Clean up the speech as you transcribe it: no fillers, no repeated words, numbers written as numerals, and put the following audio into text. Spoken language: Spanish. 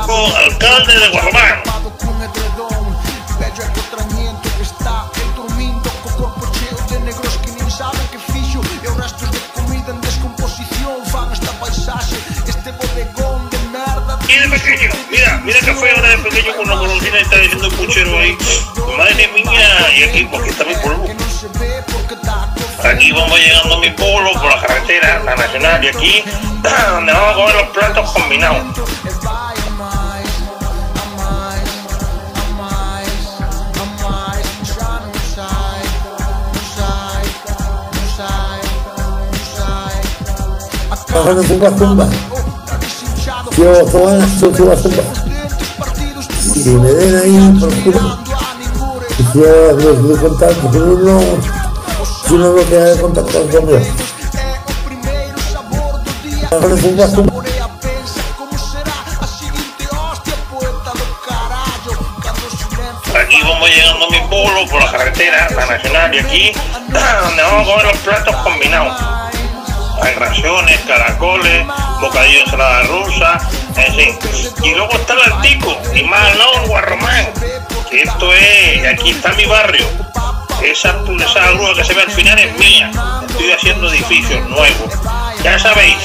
con alcalde de Guarromán. Y de pequeño, mira que fue ahora de pequeño con la golondrina está diciendo el puchero ahí. Madre mía, y aquí porque está mi polvo. Aquí vamos llegando a mi pueblo por la carretera, la nacional, y aquí donde vamos a comer los platos combinados. Trabajando zumba. Yo todas las zumba. Y me den ahí por culo. Y yo les doy contacto, pero si no lo que hay de contactar conmigo. Trabajando zumba. Aquí vamos llegando a mi pueblo por la carretera, la nacional, y aquí donde vamos a comer los platos combinados. Hay raciones, caracoles, bocadillo de ensalada rusa, en fin. Y luego está el Altico, y más al lado el Guarromán, que esto es, aquí está mi barrio. Esa grúa que se ve al final es mía. Estoy haciendo edificios nuevos. Ya sabéis.